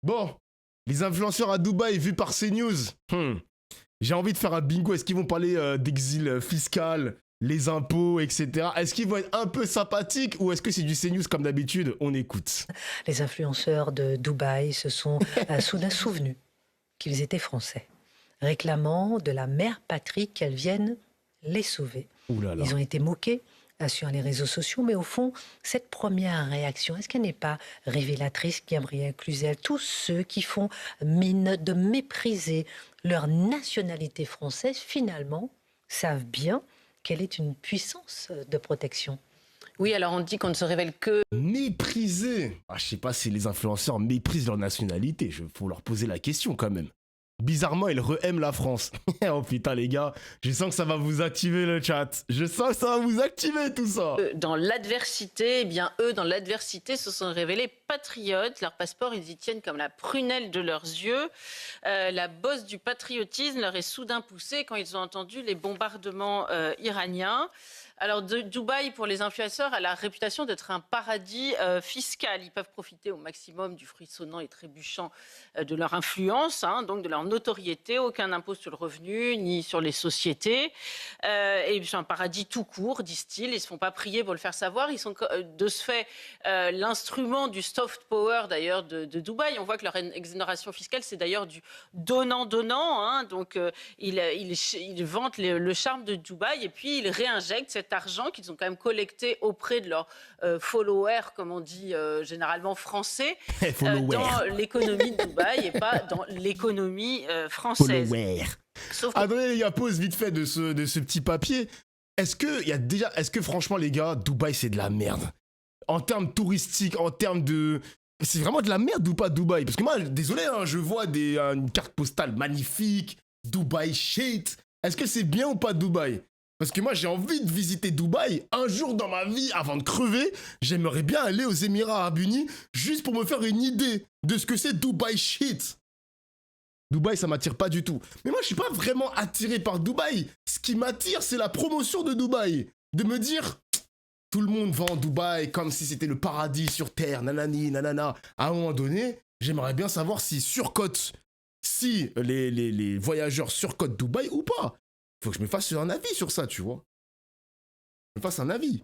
Bon, les influenceurs à Dubaï vus par CNews. J'ai envie de faire un bingo. Est-ce qu'ils vont parler d'exil fiscal, les impôts, etc. Est-ce qu'ils vont être un peu sympathiques ou est-ce que c'est du CNews comme d'habitude? On écoute. Les influenceurs de Dubaï se sont soudain souvenus qu'ils étaient français, réclamant de la mère patrie qu'elle vienne les sauver. Ouh là là. Ils ont été moqués sur les réseaux sociaux, mais au fond, cette première réaction, est-ce qu'elle n'est pas révélatrice, Gabriel Cluzel? Tous ceux qui font mine de mépriser leur nationalité française, finalement, savent bien qu'elle est une puissance de protection. Oui, alors on dit qu'on ne se révèle que... Mépriser. Je sais pas si les influenceurs méprisent leur nationalité. Faut leur poser la question quand même. Bizarrement, ils re-aiment la France. Oh putain les gars, je sens que ça va vous activer le chat. Je sens que ça va vous activer tout ça. Dans l'adversité, eh bien eux, dans l'adversité, se sont révélés patriotes. Leur passeport, ils y tiennent comme la prunelle de leurs yeux. La bosse du patriotisme leur est soudain poussée quand ils ont entendu les bombardements iraniens. Alors, Dubaï, pour les influenceurs, a la réputation d'être un paradis fiscal. Ils peuvent profiter au maximum du fruit sonnant et trébuchant de leur influence, donc de leur notoriété. Aucun impôt sur le revenu, ni sur les sociétés. Et c'est un paradis tout court, disent-ils. Ils ne se font pas prier pour le faire savoir. Ils sont, de ce fait, l'instrument du soft power, d'ailleurs, de Dubaï. On voit que leur exonération fiscale, c'est d'ailleurs du donnant-donnant. Donc, ils vantent le charme de Dubaï et puis ils réinjectent cet argent qu'ils ont quand même collecté auprès de leurs followers, comme on dit généralement français, dans l'économie de Dubaï et pas dans l'économie française. Sauf que... Adrien, les gars, pause vite fait de ce petit papier. Est-ce que franchement les gars, Dubaï c'est de la merde? En termes touristiques, en termes de... C'est vraiment de la merde ou pas Dubaï? Parce que moi, désolé, je vois une carte postale magnifique, Dubaï shit. Est-ce que c'est bien ou pas Dubaï? Parce que moi, j'ai envie de visiter Dubaï un jour dans ma vie avant de crever. J'aimerais bien aller aux Émirats Arabes Unis juste pour me faire une idée de ce que c'est Dubaï shit. Dubaï, ça m'attire pas du tout. Mais moi, je suis pas vraiment attiré par Dubaï. Ce qui m'attire, c'est la promotion de Dubaï. De me dire, tout le monde va en Dubaï comme si c'était le paradis sur terre, nanani, nanana. À un moment donné, j'aimerais bien savoir si les voyageurs surcotent Dubaï ou pas. Faut que je me fasse un avis sur ça, tu vois. Je me fasse un avis.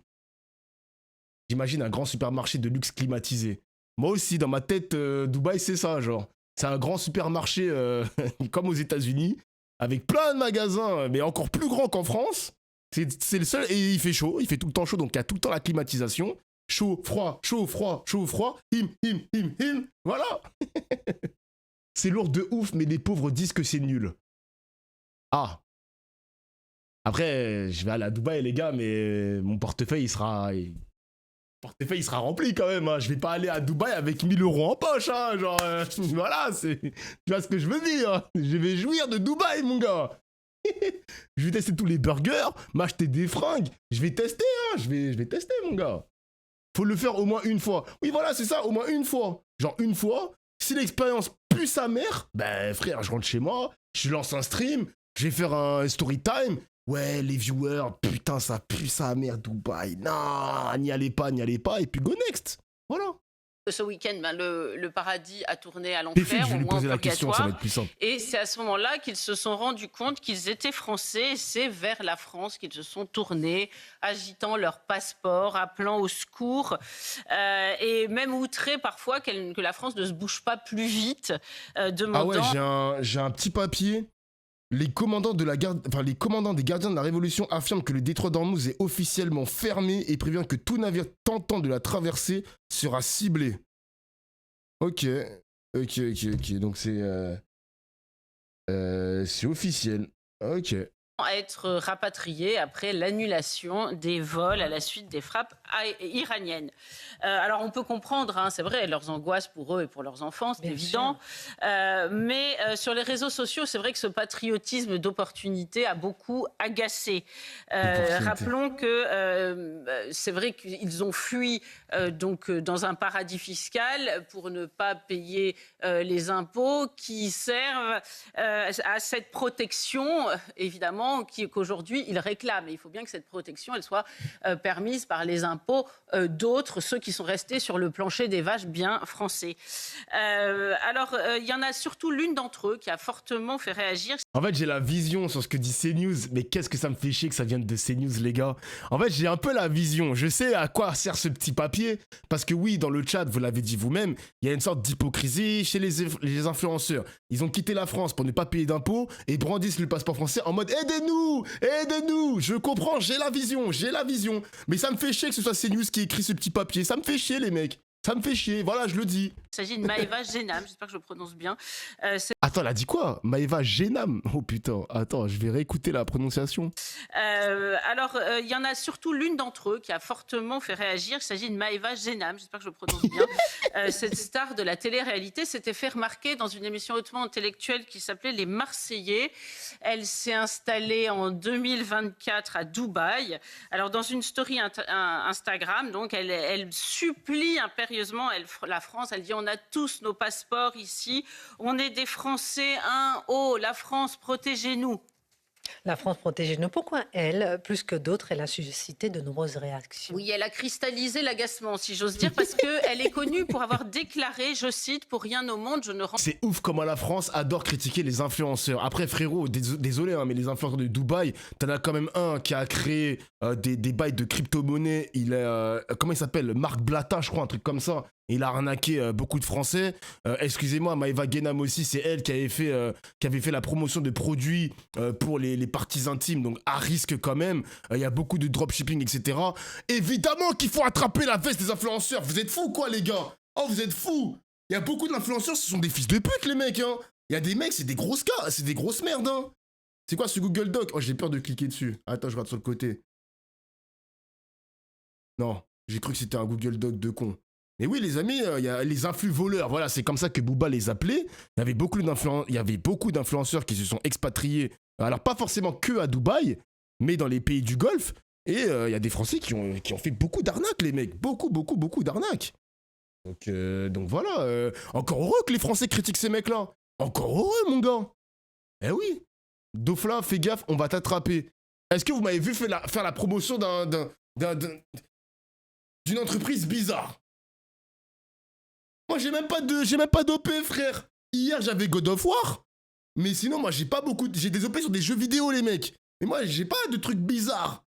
J'imagine un grand supermarché de luxe climatisé. Moi aussi, dans ma tête, Dubaï, c'est ça, genre. C'est un grand supermarché comme aux États-Unis, avec plein de magasins, mais encore plus grand qu'en France. C'est le seul, et il fait chaud, il fait tout le temps chaud, donc il y a tout le temps la climatisation. Chaud, froid, chaud, froid, chaud, froid. Him. Voilà. C'est lourd de ouf, mais les pauvres disent que c'est nul. Ah. Après, je vais aller à Dubaï, les gars, mais mon portefeuille, il sera rempli quand même. Je vais pas aller à Dubaï avec 1000 € en poche. Genre, voilà, tu vois ce que je veux dire. Je vais jouir de Dubaï, mon gars. Je vais tester tous les burgers, m'acheter des fringues. Je vais tester, je vais tester, mon gars. Faut le faire au moins une fois. Oui, voilà, c'est ça, au moins une fois. Genre, une fois, si l'expérience pue sa mère, ben, frère, je rentre chez moi, je lance un stream, je vais faire un story time. Ouais, les viewers, putain, ça pue sa mère, Dubaï. Non, n'y allez pas, et puis go next. Voilà. Ce week-end, le paradis a tourné à l'enfer, je vais lui poser la question, ça va être plus simple. Et c'est à ce moment-là qu'ils se sont rendus compte qu'ils étaient français. Et c'est vers la France qu'ils se sont tournés, agitant leur passeport, appelant au secours, et même outrés parfois que la France ne se bouge pas plus vite, demandant... Ah ouais, j'ai un petit papier. Les commandants des gardiens de la Révolution affirment que le détroit d'Ormuz est officiellement fermé et prévient que tout navire tentant de la traverser sera ciblé. Ok. Donc c'est officiel. Ok. Être rapatriés après l'annulation des vols à la suite des frappes iraniennes. Alors on peut comprendre, c'est vrai, leurs angoisses pour eux et pour leurs enfants, c'est évident. Mais sur les réseaux sociaux, c'est vrai que ce patriotisme d'opportunité a beaucoup agacé. Rappelons que c'est vrai qu'ils ont fui donc dans un paradis fiscal pour ne pas payer les impôts qui servent à cette protection, évidemment, différent qu'aujourd'hui ils réclament. Et il faut bien que cette protection elle soit permise par les impôts d'autres, ceux qui sont restés sur le plancher des vaches bien français. Il y en a surtout l'une d'entre eux qui a fortement fait réagir. En fait, j'ai la vision sur ce que dit CNews, mais qu'est-ce que ça me fait chier que ça vienne de CNews, les gars. En fait, j'ai un peu la vision. Je sais à quoi sert ce petit papier, parce que oui, dans le chat, vous l'avez dit vous-même, il y a une sorte d'hypocrisie chez les influenceurs. Ils ont quitté la France pour ne pas payer d'impôts et brandissent le passeport français en mode « Aidez-nous! Aidez-nous !» Je comprends, j'ai la vision. Mais ça me fait chier que ce soit CNews qui écrit ce petit papier. Ça me fait chier, les mecs. Ça me fait chier, voilà, je le dis. Il s'agit de Maëva Génam, j'espère que je le prononce bien. Attends, elle a dit quoi? Maëva Génam? Oh putain, attends, je vais réécouter la prononciation. Il y en a surtout l'une d'entre eux qui a fortement fait réagir. Il s'agit de Maëva Génam, j'espère que je le prononce bien. Cette star de la télé-réalité s'était fait remarquer dans une émission hautement intellectuelle qui s'appelait Les Marseillais. Elle s'est installée en 2024 à Dubaï. Alors, dans une story Instagram, donc, elle supplie impérieusement la France. Elle dit: on a tous nos passeports ici. On est des Français. Oh, la France, protégez-nous. La France protégée. Pourquoi elle, plus que d'autres, elle a suscité de nombreuses réactions? Oui, elle a cristallisé l'agacement, si j'ose dire, parce qu'elle est connue pour avoir déclaré, je cite, pour rien au monde, je ne rends... C'est ouf comment la France adore critiquer les influenceurs. Après, frérot, désolé, hein, mais les influenceurs de Dubaï, t'en as quand même un qui a créé des bails de crypto-monnaie. Il est, comment il s'appelle? Marc Blatta, je crois, un truc comme ça. Il a arnaqué beaucoup de Français. Excusez-moi, Maëva Génam aussi, c'est elle qui avait fait la promotion de produits pour les parties intimes, donc à risque quand même. Il y a beaucoup de dropshipping, etc. Évidemment qu'il faut attraper la veste des influenceurs. Vous êtes fous, quoi, les gars? Oh, vous êtes fous. Il y a beaucoup d'influenceurs, ce sont des fils de pute, les mecs, hein. Il y a des mecs, c'est des grosses cas, c'est des grosses merdes, hein. C'est quoi ce Google Doc? Oh, j'ai peur de cliquer dessus. Attends, je regarde sur le côté. Non, j'ai cru que c'était un Google Doc de con. Mais oui, les amis, il y a les influx voleurs. Voilà, c'est comme ça que Booba les appelait. Il y avait beaucoup d'influenceurs qui se sont expatriés. Alors, pas forcément que à Dubaï, mais dans les pays du Golfe. Et il y a des Français qui ont fait beaucoup d'arnaques, les mecs. Beaucoup d'arnaques. Donc voilà. Encore heureux que les Français critiquent ces mecs-là. Encore heureux, mon gars. Eh oui. Dofla, fais gaffe, on va t'attraper. Est-ce que vous m'avez vu faire la promotion d'une entreprise bizarre? Moi, j'ai même pas d'OP, frère. Hier, j'avais God of War. Mais sinon, moi, j'ai des OP sur des jeux vidéo, les mecs. Mais moi, j'ai pas de trucs bizarres.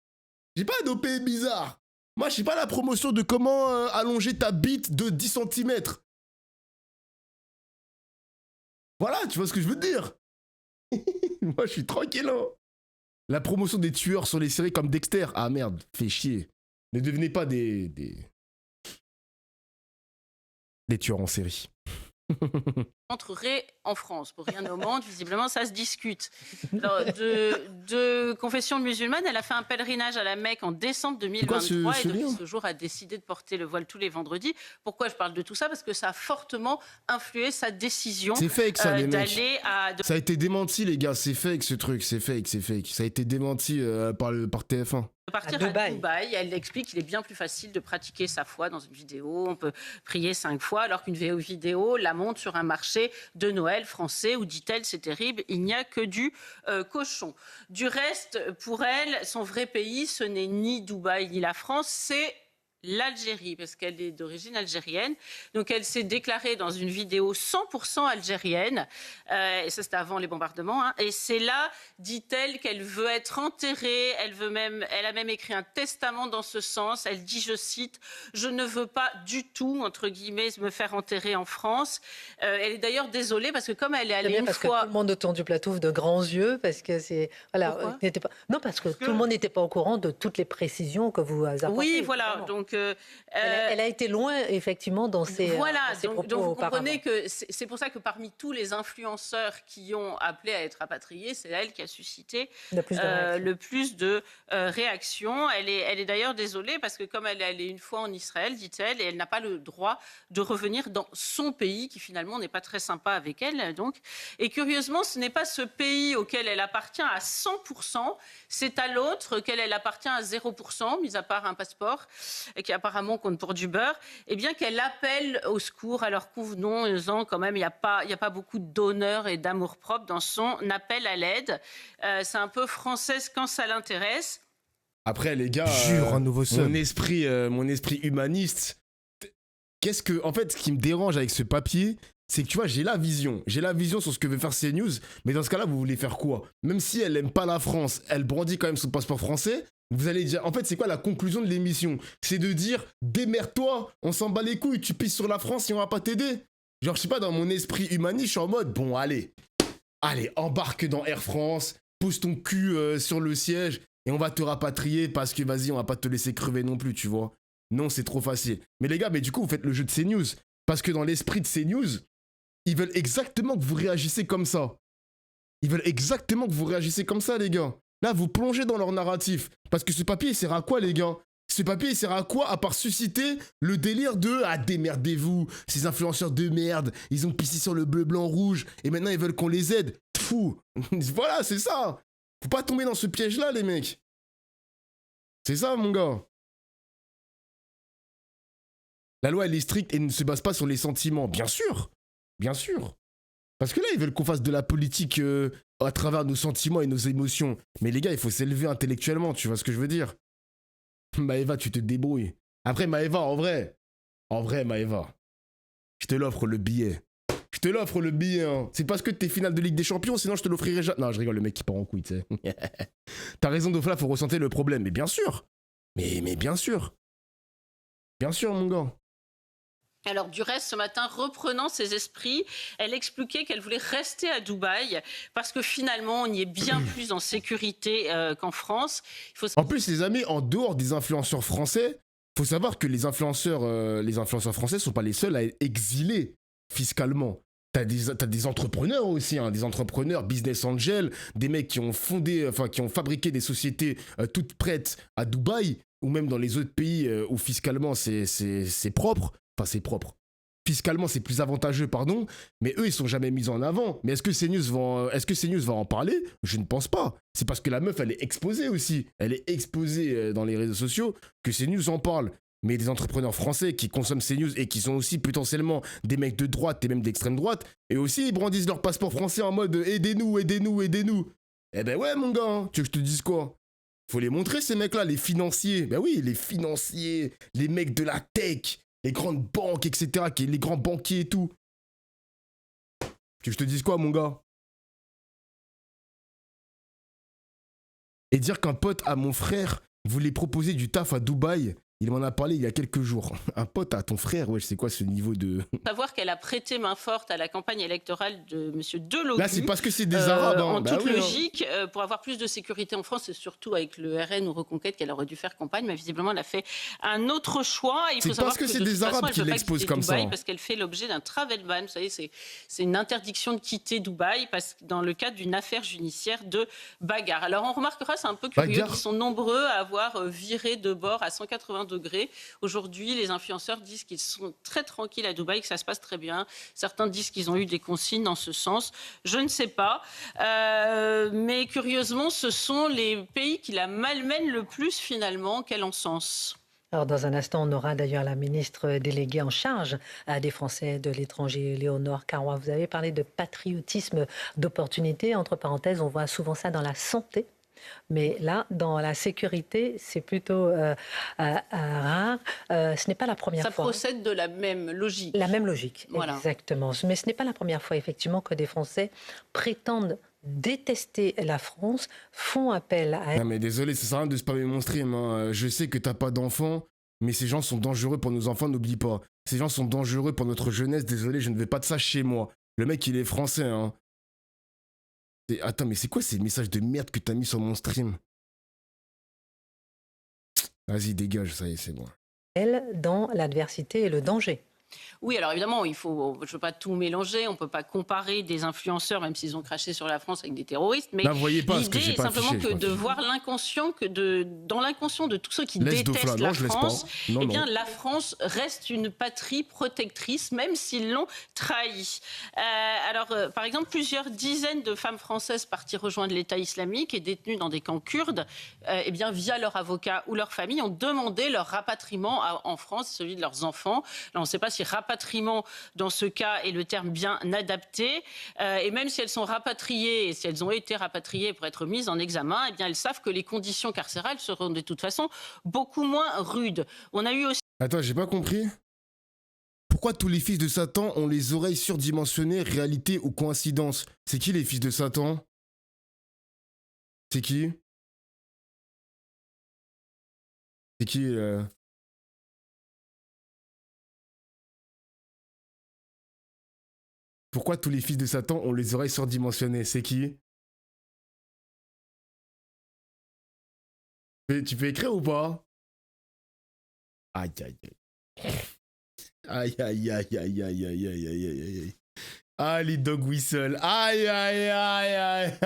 J'ai pas d'OP bizarre. Moi, je sais pas la promotion de comment allonger ta bite de 10 cm. Voilà, tu vois ce que je veux te dire. Moi, je suis tranquille, hein. La promotion des tueurs sur les séries comme Dexter. Ah merde, fait chier. Ne devenez pas des tueurs en série. Entrerait en France, pour rien au monde, visiblement ça se discute. Alors, de confession musulmane, elle a fait un pèlerinage à la Mecque en décembre 2023 et depuis ce jour a décidé de porter le voile tous les vendredis. Pourquoi je parle de tout ça? Parce que ça a fortement influé sa décision. C'est fake ça, les mecs. D'aller à... Ça a été démenti, les gars, c'est fake ce truc, c'est fake. Ça a été démenti par TF1. De partir à Dubaï, elle explique qu'il est bien plus facile de pratiquer sa foi dans une vidéo. On peut prier 5 fois, alors qu'une vidéo la monte sur un marché de Noël français où, dit-elle, c'est terrible, il n'y a que du cochon. Du reste, pour elle, son vrai pays, ce n'est ni Dubaï ni la France, c'est l'Algérie, parce qu'elle est d'origine algérienne. Donc, elle s'est déclarée dans une vidéo 100% algérienne. Et ça, c'était avant les bombardements. Hein. Et c'est là, dit-elle, qu'elle veut être enterrée. Elle a même écrit un testament dans ce sens. Elle dit, je cite, « Je ne veux pas du tout, entre guillemets, me faire enterrer en France. » Elle est d'ailleurs désolée, parce que comme elle est allée une parce fois... que tout le monde autour du plateau ouvre de grands yeux, parce que c'est... Voilà, non, parce que tout le monde n'était pas au courant de toutes les précisions que vous apportez. Oui, voilà, donc... elle a été loin, effectivement, dans ses propos. Donc vous comprenez que c'est pour ça que parmi tous les influenceurs qui ont appelé à être rapatriés, c'est elle qui a suscité le plus de réactions. Elle est d'ailleurs désolée parce que comme elle est allée une fois en Israël, dit-elle, et elle n'a pas le droit de revenir dans son pays, qui finalement n'est pas très sympa avec elle. Donc. Et curieusement, ce n'est pas ce pays auquel elle appartient à 100%, c'est à l'autre qu'elle appartient à 0%, mis à part un passeport. qui apparemment comptent pour du beurre, eh bien qu'elle appelle au secours. Alors convenons-en quand même, il n'y a pas beaucoup d'honneur et d'amour-propre dans son appel à l'aide. C'est un peu française quand ça l'intéresse. Après, les gars, Jure, un nouveau sub. mon esprit humaniste, en fait, ce qui me dérange avec ce papier, c'est que tu vois, j'ai la vision sur ce que veut faire CNews, mais dans ce cas-là, vous voulez faire quoi? Même si elle aime pas la France, elle brandit quand même son passeport français, vous allez dire, en fait, c'est quoi la conclusion de l'émission? C'est de dire, démerde-toi, on s'en bat les couilles, tu pisses sur la France et on va pas t'aider. Genre, je sais pas, dans mon esprit humaniste, je suis en mode, bon, allez, embarque dans Air France, pose ton cul sur le siège, et on va te rapatrier parce que, vas-y, on va pas te laisser crever non plus, tu vois. Non, c'est trop facile. Mais les gars, du coup, vous faites le jeu de CNews, parce que dans l'esprit de CNews, ils veulent exactement que vous réagissez comme ça. Ils veulent exactement que vous réagissez comme ça, les gars. Là, vous plongez dans leur narratif. Parce que ce papier, il sert à quoi, les gars? Ce papier, il sert à quoi, à part susciter le délire de « Ah, démerdez-vous, ces influenceurs de merde, ils ont pissé sur le bleu, blanc, rouge, et maintenant ils veulent qu'on les aide. Fou. Voilà, c'est ça. Faut pas tomber dans ce piège-là, les mecs. C'est ça, mon gars. La loi, elle est stricte et ne se base pas sur les sentiments. Bien sûr. Bien sûr. Parce que là, ils veulent qu'on fasse de la politique à travers nos sentiments et nos émotions. Mais les gars, il faut s'élever intellectuellement, tu vois ce que je veux dire? Maëva, tu te débrouilles. Après, Maëva, en vrai, Maëva, je te l'offre le billet. Je te l'offre le billet, hein. C'est parce que t'es finale de Ligue des Champions, sinon je te l'offrirai jamais. Non, je rigole, le mec qui part en couille, tu sais. T'as raison, Dofla, faut ressentir le problème. Mais bien sûr. Mais bien sûr. Bien sûr, mon gars. Alors du reste, ce matin, reprenant ses esprits, elle expliquait qu'elle voulait rester à Dubaï parce que finalement, on y est bien plus en sécurité qu'en France. En plus, les amis, en dehors des influenceurs français, faut savoir que les influenceurs français ne sont pas les seuls à être exilés fiscalement. T'as des entrepreneurs aussi, hein, des entrepreneurs, business angels, des mecs qui ont fabriqué des sociétés toutes prêtes à Dubaï ou même dans les autres pays où fiscalement c'est propre. Enfin, c'est propre. Fiscalement, c'est plus avantageux, pardon, mais eux, ils sont jamais mis en avant. Mais est-ce que CNews va en parler? Je ne pense pas. C'est parce que la meuf, elle est exposée aussi. Elle est exposée dans les réseaux sociaux que CNews en parle. Mais des entrepreneurs français qui consomment CNews et qui sont aussi potentiellement des mecs de droite et même d'extrême droite, et aussi ils brandissent leur passeport français en mode aidez-nous, aidez-nous, aidez-nous. Eh ben ouais, mon gars, hein. Tu veux que je te dise quoi? Faut les montrer, ces mecs-là, les financiers. Ben oui, les financiers, les mecs de la tech, les grandes banques, etc., les grands banquiers et tout. Tu veux que je te dise quoi, mon gars? Et dire qu'un pote à mon frère voulait proposer du taf à Dubaï, il m'en a parlé il y a quelques jours. Un pote à ton frère, ouais, c'est quoi ce niveau de... Savoir qu'elle a prêté main forte à la campagne électorale de M. Delogu. Là, c'est parce que c'est des Arabes. Hein. En toute logique, pour avoir plus de sécurité en France, et surtout avec le RN ou Reconquête qu'elle aurait dû faire campagne, mais visiblement, elle a fait un autre choix. C'est parce que c'est des Arabes qui l'exposent comme ça. Parce qu'elle fait l'objet d'un travel ban. Vous savez, c'est une interdiction de quitter Dubaï dans le cadre d'une affaire judiciaire de bagarre. Alors, on remarquera, c'est un peu curieux, qu'ils sont nombreux à avoir viré de bord à 180 degrés. Aujourd'hui, les influenceurs disent qu'ils sont très tranquilles à Dubaï, que ça se passe très bien. Certains disent qu'ils ont eu des consignes dans ce sens. Je ne sais pas. Mais curieusement, ce sont les pays qui la malmènent le plus finalement. Quel encens. Alors, dans un instant, on aura d'ailleurs la ministre déléguée en charge des Français de l'étranger, Léonore Carrois. Vous avez parlé de patriotisme d'opportunité. Entre parenthèses, on voit souvent ça dans la santé. Mais là, dans la sécurité, c'est plutôt rare. Ce n'est pas la première fois. Ça procède de la même logique. La même logique, voilà. Exactement. Mais ce n'est pas la première fois, effectivement, que des Français prétendent détester la France, font appel à elle. Non mais désolé, ça sert à rien de spammer mon stream. Hein. Je sais que t'as pas d'enfants, mais ces gens sont dangereux pour nos enfants, n'oublie pas. Ces gens sont dangereux pour notre jeunesse. Désolé, je ne veux pas de ça chez moi. Le mec, il est français, hein. Attends, mais c'est quoi ces messages de merde que t'as mis sur mon stream? Vas-y, dégage, ça y est, c'est bon. Elle, dans l'adversité et le danger. Oui, alors évidemment, je ne veux pas tout mélanger, on ne peut pas comparer des influenceurs, même s'ils ont craché sur la France, avec des terroristes, mais l'idée est simplement de voir l'inconscient, dans l'inconscient de tous ceux qui détestent la France, eh bien la France reste une patrie protectrice, même s'ils l'ont trahie. Par exemple, plusieurs dizaines de femmes françaises parties rejoindre l'État islamique et détenues dans des camps kurdes, eh bien, via leur avocat ou leur famille, ont demandé leur rapatriement en France, celui de leurs enfants. Là, on ne sait pas si rapatriement, dans ce cas, est le terme bien adapté. Et même si elles sont rapatriées, et si elles ont été rapatriées pour être mises en examen, eh bien, elles savent que les conditions carcérales seront de toute façon beaucoup moins rudes. On a eu aussi... Attends, j'ai pas compris. Pourquoi tous les fils de Satan ont les oreilles surdimensionnées, réalité ou coïncidence? C'est qui les fils de Satan? C'est qui? C'est qui Pourquoi tous les fils de Satan ont les oreilles surdimensionnées? C'est qui? Tu peux écrire ou pas? Aïe aïe aïe. Aïe aïe aïe aïe aïe aïe aïe aïe aïe aïe. Ah les dog whistle. Aïe aïe aïe aïe.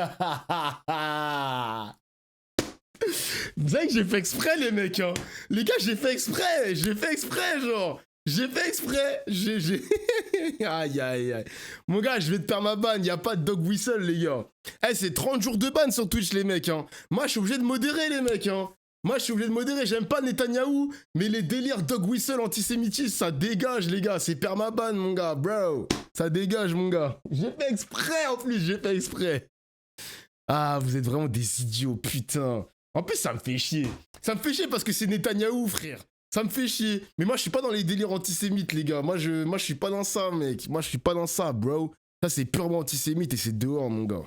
Vous savez que j'ai fait exprès les mecs hein. Les gars j'ai fait exprès. J'ai fait exprès genre. J'ai fait exprès. Aïe aïe aïe. Mon gars je vais te faire ma banne. Y'a pas de dog whistle les gars. Eh c'est 30 jours de ban sur Twitch les mecs hein. Moi je suis obligé de modérer les mecs hein. Moi, je suis obligé de modérer, j'aime pas Netanyahou, mais les délires dog whistle antisémitisme, ça dégage, les gars. C'est permaban, mon gars, bro. Ça dégage, mon gars. J'ai fait exprès, en plus, j'ai fait exprès. Ah, vous êtes vraiment des idiots, putain. En plus, ça me fait chier. Ça me fait chier parce que c'est Netanyahou, frère. Ça me fait chier. Mais moi, je suis pas dans les délires antisémites, les gars. Moi, je suis pas dans ça, mec. Moi, je suis pas dans ça, bro. Ça, c'est purement antisémite et c'est dehors, mon gars.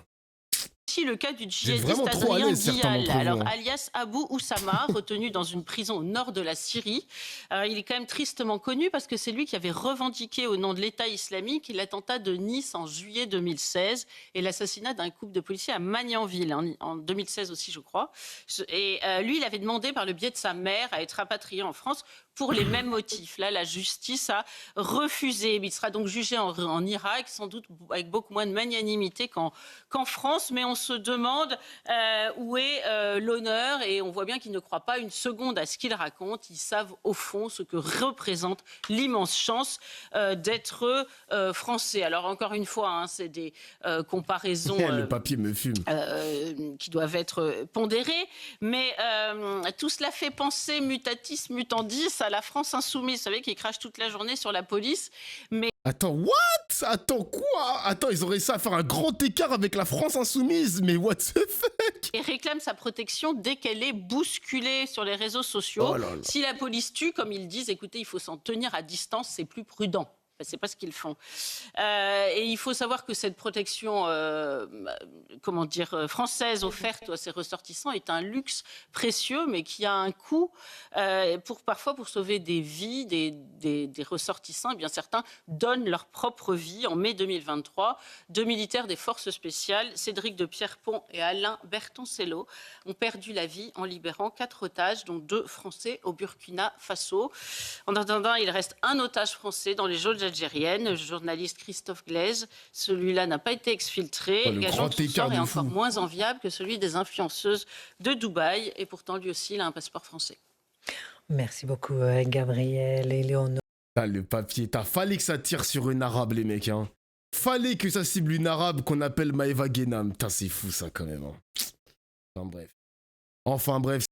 Le cas du djihadiste Adrien Dial, alias Abou Oussama, retenu dans une prison au nord de la Syrie. Il est quand même tristement connu parce que c'est lui qui avait revendiqué au nom de l'État islamique l'attentat de Nice en juillet 2016 et l'assassinat d'un couple de policiers à Magnanville en 2016 aussi, je crois. Et lui, il avait demandé par le biais de sa mère à être rapatrié en France pour les mêmes motifs. Là, la justice a refusé. Il sera donc jugé en Irak, sans doute avec beaucoup moins de magnanimité qu'en France, mais on se demande où est l'honneur et on voit bien qu'ils ne croient pas une seconde à ce qu'ils racontent. Ils savent au fond ce que représente l'immense chance d'être français. Alors encore une fois, hein, c'est des comparaisons le papier me fume. Qui doivent être pondérées, mais tout cela fait penser mutatis mutandis à la France insoumise, vous savez, qui crache toute la journée sur la police, mais... Attends, what? Attends, quoi? Attends, ils auraient ça à faire un grand écart avec la France insoumise, mais what the fuck? Et réclame sa protection dès qu'elle est bousculée sur les réseaux sociaux. Oh là là. Si la police tue, comme ils disent, écoutez, il faut s'en tenir à distance, c'est plus prudent. C'est pas ce qu'ils font. Et il faut savoir que cette protection, française offerte à ses ressortissants est un luxe précieux, mais qui a un coût. Parfois, pour sauver des vies, des ressortissants, eh bien certains donnent leur propre vie. En mai 2023, 2 militaires des forces spéciales, Cédric de Pierrepont et Alain Bertoncello, ont perdu la vie en libérant 4 otages, dont 2 Français au Burkina Faso. En attendant, il reste un otage français dans les geôles algérienne, le journaliste Christophe Glaise. Celui-là n'a pas été exfiltré. Le gageant de son sort est encore moins enviable que celui des influenceuses de Dubaï. Et pourtant, lui aussi, il a un passeport français. Merci beaucoup, Gabriel et Léonore. Le papier, fallait que ça tire sur une arabe, les mecs. Hein. Fallait que ça cible une arabe qu'on appelle Maëva Guénam. Putain, c'est fou, ça, quand même. Hein. Enfin, bref.